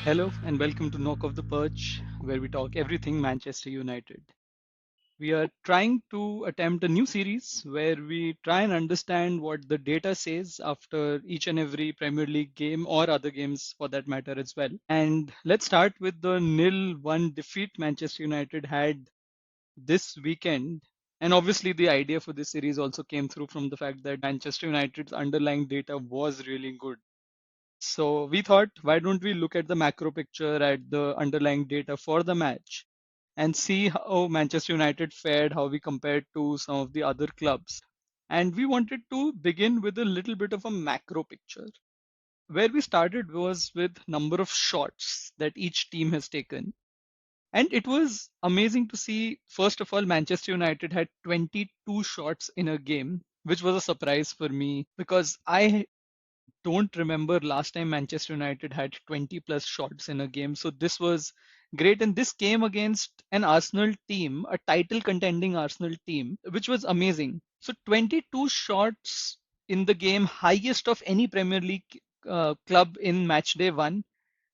Hello and welcome to Knock Off the Perch, where we talk everything Manchester United. We are trying to attempt a new series where we try and understand what the data says after each and every Premier League game or other games for that matter as well. And let's start with the 0-1 defeat Manchester United had this weekend. And obviously, the idea for this series also came through from the fact that Manchester United's underlying data was really good. So we thought, why don't we look at the macro picture at the underlying data for the match and see how Manchester United fared, how we compared to some of the other clubs. And we wanted to begin with a little bit of a macro picture. Where we started was with number of shots that each team has taken. And it was amazing to see, first of all, Manchester United had 22 shots in a game, which was a surprise for me because I don't remember last time Manchester United had 20 plus shots in a game. So this was great. And this came against an Arsenal team, a title contending Arsenal team, which was amazing. So 22 shots in the game, highest of any Premier League club in match day one.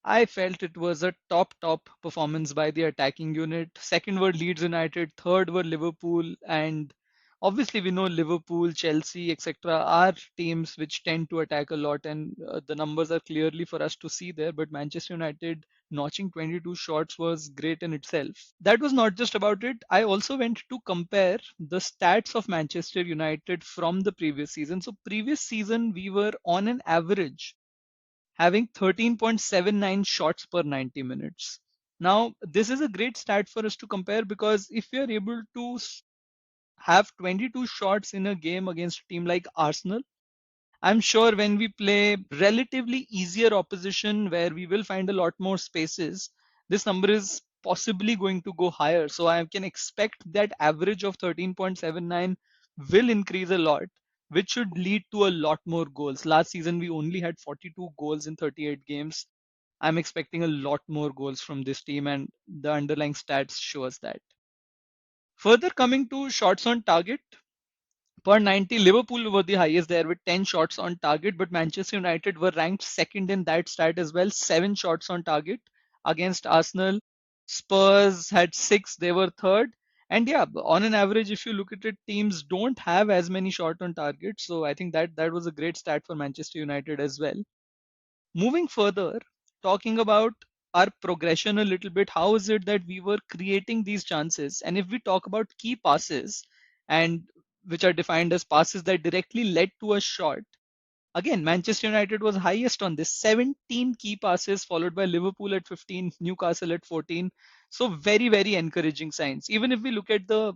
I felt it was a top performance by the attacking unit. Second were Leeds United, third were Liverpool, and obviously we know Liverpool, Chelsea, etc. are teams which tend to attack a lot, and the numbers are clearly for us to see there. But Manchester United notching 22 shots was great in itself. That was not just about it. I also went to compare the stats of Manchester United from the previous season. So previous season we were on an average having 13.79 shots per 90 minutes. Now, this is a great stat for us to compare because if we are able to have 22 shots in a game against a team like Arsenal, I'm sure when we play relatively easier opposition where we will find a lot more spaces, this number is possibly going to go higher. So I can expect that average of 13.79 will increase a lot, which should lead to a lot more goals. Last season, we only had 42 goals in 38 games. I'm expecting a lot more goals from this team, and the underlying stats show us that. Further, coming to shots on target, per 90, Liverpool were the highest there with 10 shots on target, but Manchester United were ranked second in that stat as well, 7 shots on target against Arsenal. Spurs had 6, they were third. And yeah, on an average, if you look at it, teams don't have as many shot on target. So I think that was a great stat for Manchester United as well. Moving further, talking about our progression a little bit, how is it that we were creating these chances? And if we talk about key passes, and which are defined as passes that directly led to a shot, again, Manchester United was highest on this 17 key passes, followed by Liverpool at 15, Newcastle at 14. So, very encouraging signs. Even if we look at the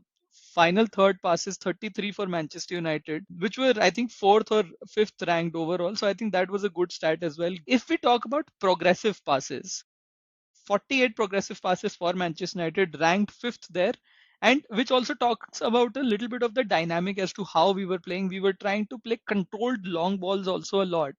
final third passes, 33 for Manchester United, which were, I think, fourth or fifth ranked overall. So, I think that was a good stat as well. If we talk about progressive passes, 48 progressive passes for Manchester United, ranked fifth there, and which also talks about a little bit of the dynamic as to how we were playing. We were trying to play controlled long balls also a lot,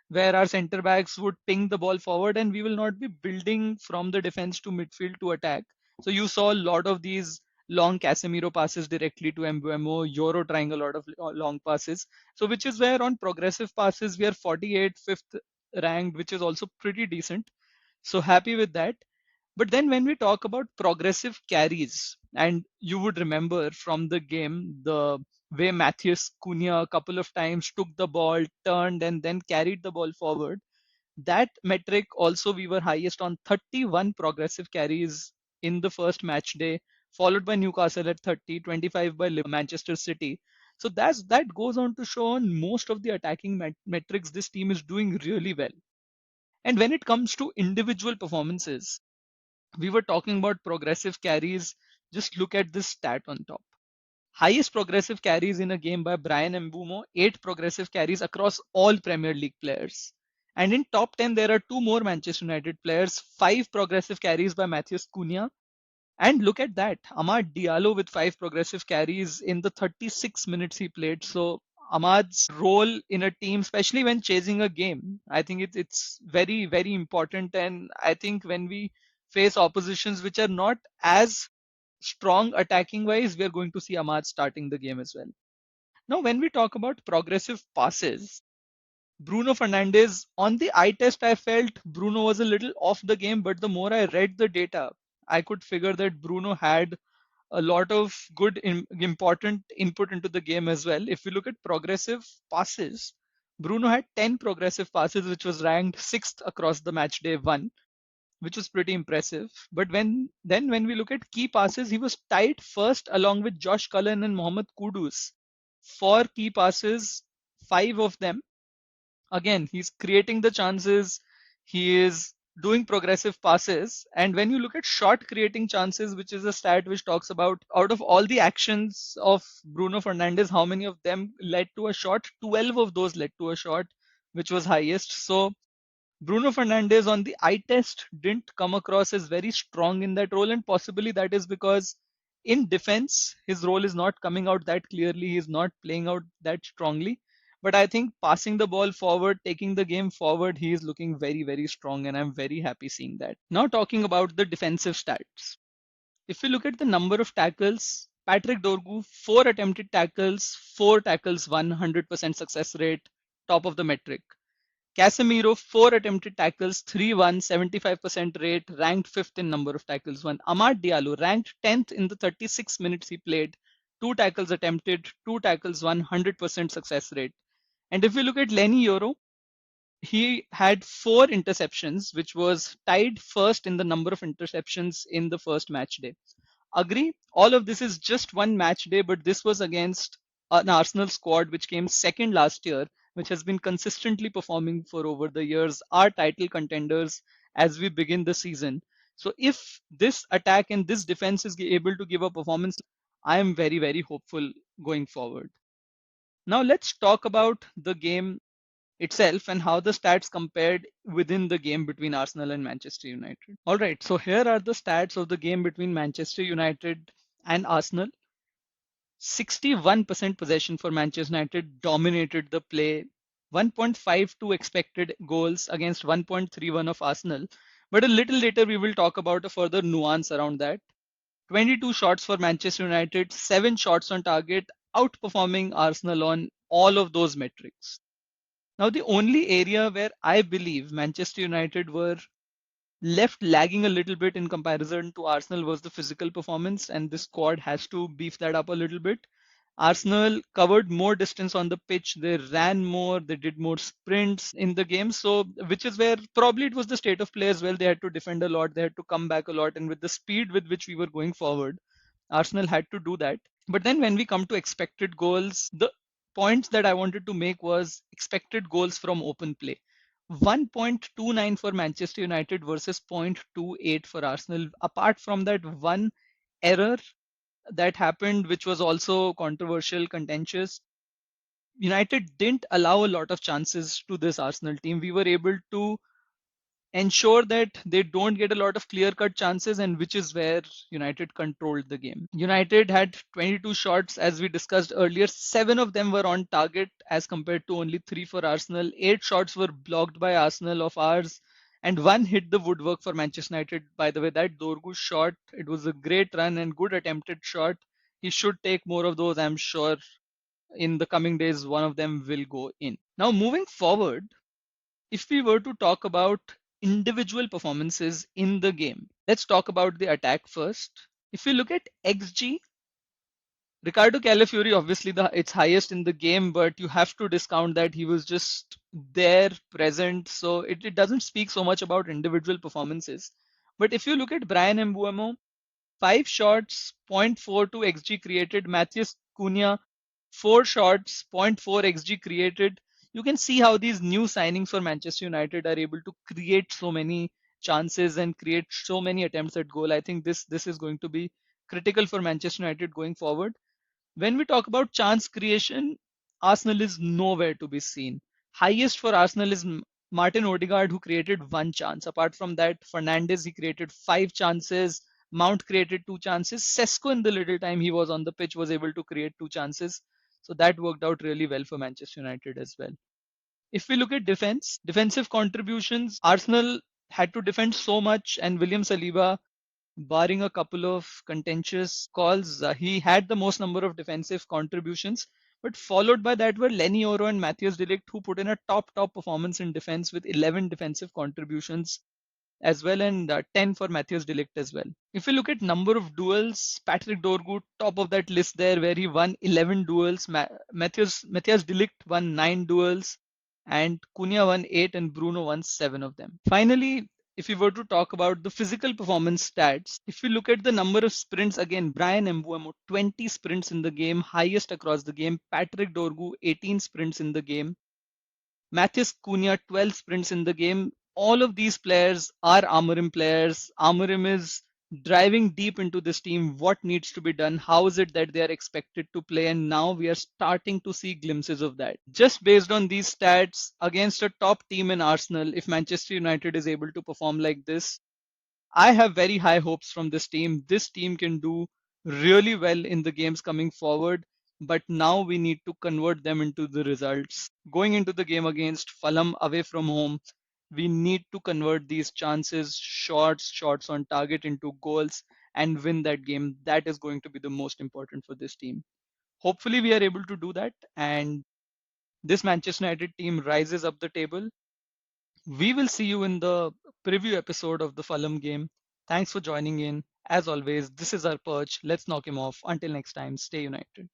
where our centre backs would ping the ball forward and we will not be building from the defense to midfield to attack. So you saw a lot of these long Casemiro passes directly to Mbuemo, Euro trying a lot of long passes. So which is where on progressive passes we are 48th, fifth ranked, which is also pretty decent. So happy with that. But then when we talk about progressive carries, and you would remember from the game the way Matthias Cunha a couple of times took the ball, turned, and then carried the ball forward. That metric also we were highest on 31 progressive carries in the first match day, followed by Newcastle at 30, 25 by Manchester City. So that goes on to show on most of the attacking metrics this team is doing really well. And when it comes to individual performances, we were talking about progressive carries. Just look at this stat on top. Highest progressive carries in a game by Brian Mbumo, 8 progressive carries across all Premier League players. And in top 10, there are two more Manchester United players, 5 progressive carries by Matthias Cunha. And look at that, Amad Diallo with 5 progressive carries in the 36 minutes he played. So Amad's role in a team, especially when chasing a game, I think it's very important. And I think when we face oppositions which are not as strong attacking wise, we are going to see Ahmad starting the game as well. Now, when we talk about progressive passes, Bruno Fernandes, on the eye test, I felt Bruno was a little off the game, but the more I read the data, I could figure that Bruno had a lot of good important input into the game as well. If we look at progressive passes, Bruno had 10 progressive passes, which was ranked sixth across the match day one, which was pretty impressive. But when we look at key passes, he was tied first along with Josh Cullen and Mohammad Kudus for key passes, five of them. Again, he's creating the chances, he is doing progressive passes. And when you look at shot creating chances, which is a stat which talks about out of all the actions of Bruno Fernandes, how many of them led to a shot, 12 of those led to a shot, which was highest. So Bruno Fernandes on the eye test didn't come across as very strong in that role, and possibly that is because in defense his role is not coming out that clearly. He's not playing out that strongly. But I think passing the ball forward, taking the game forward, he is looking very, very strong, and I'm very happy seeing that. Now, talking about the defensive stats. If we look at the number of tackles, Patrick Dorgu, 4 attempted tackles, 4 tackles, 100% success rate, top of the metric. Casemiro, 4 attempted tackles, 3-1, 75% rate, ranked fifth in number of tackles won. Amad Diallo, ranked 10th in the 36 minutes he played, 2 tackles attempted, 2 tackles, 100% success rate. And if we look at Lenny Yoro, he had 4 interceptions, which was tied first in the number of interceptions in the first match day. Agree, all of this is just one match day, but this was against an Arsenal squad which came second last year, which has been consistently performing for over the years, are title contenders as we begin the season. So if this attack and this defense is able to give a performance, I am very, very hopeful going forward. Now let's talk about the game itself and how the stats compared within the game between Arsenal and Manchester United. All right, so here are the stats of the game between Manchester United and Arsenal. 61% possession for Manchester United, dominated the play. 1.52 expected goals against 1.31 of Arsenal. But a little later, we will talk about a further nuance around that. 22 shots for Manchester United, 7 shots on target, outperforming Arsenal on all of those metrics. Now, the only area where I believe Manchester United were left lagging a little bit in comparison to Arsenal was the physical performance, and this squad has to beef that up a little bit. Arsenal covered more distance on the pitch, they ran more, they did more sprints in the game. So, which is where probably it was the state of play as well. They had to defend a lot, they had to come back a lot, and with the speed with which we were going forward, Arsenal had to do that. But then when we come to expected goals, the points that I wanted to make was expected goals from open play. 1.29 for Manchester United versus 0.28 for Arsenal. Apart from that one error that happened, which was also controversial, contentious, United didn't allow a lot of chances to this Arsenal team. We were able to ensure that they don't get a lot of clear cut chances, and which is where United controlled the game. United had 22 shots, as we discussed earlier. 7 of them were on target as compared to only 3 for Arsenal. 8 shots were blocked by Arsenal of ours, and one hit the woodwork for Manchester United. By the way, that Dorgu shot, it was a great run and good attempted shot. He should take more of those, I'm sure. In the coming days, one of them will go in. Now, moving forward, if we were to talk about individual performances in the game, let's talk about the attack first. If we look at XG, Ricardo Calafiori, obviously it's highest in the game, but you have to discount that he was just there, present. So it doesn't speak so much about individual performances. But if you look at Brian Mbuemo, 5 shots, 0.42 xg created. Matthias Cunha, 4 shots, zero point 0.4 xg created. You can see how these new signings for Manchester United are able to create so many chances and create so many attempts at goal. I think this is going to be critical for Manchester United going forward. When we talk about chance creation, Arsenal is nowhere to be seen. Highest for Arsenal is Martin Odegaard, who created 1 chance. Apart from that, Fernandes, he created 5 chances. Mount created 2 chances. Sesko, in the little time he was on the pitch, was able to create 2 chances. So that worked out really well for Manchester United as well. If we look at defensive contributions, Arsenal had to defend so much, and William Saliba, barring a couple of contentious calls, he had the most number of defensive contributions. But followed by that were Lenny Oro and Matthias de Ligt, who put in a top performance in defense with 11 defensive contributions as well, and 10 for Matthias de Ligt as well. If you look at number of duels, Patrick Dorgu top of that list there, where he won 11 duels. Matthias de Ligt won 9 duels, and Cunha won 8, and Bruno won 7 of them. Finally, if we were to talk about the physical performance stats, if you look at the number of sprints, again, Brian Mbuemo 20 sprints in the game, highest across the game. Patrick Dorgu 18 sprints in the game. Matheus Cunha 12 sprints in the game. All of these players are Amorim players. Amorim is driving deep into this team. What needs to be done? How is it that they are expected to play? And now we are starting to see glimpses of that. Just based on these stats against a top team in Arsenal, if Manchester United is able to perform like this, I have very high hopes from this team. This team can do really well in the games coming forward, but now we need to convert them into the results. Going into the game against Fulham away from home, we need to convert these chances, shots on target into goals and win that game. That is going to be the most important for this team. Hopefully, we are able to do that, and this Manchester United team rises up the table. We will see you in the preview episode of the Fulham game. Thanks for joining in. As always, this is our perch. Let's knock him off. Until next time, stay united.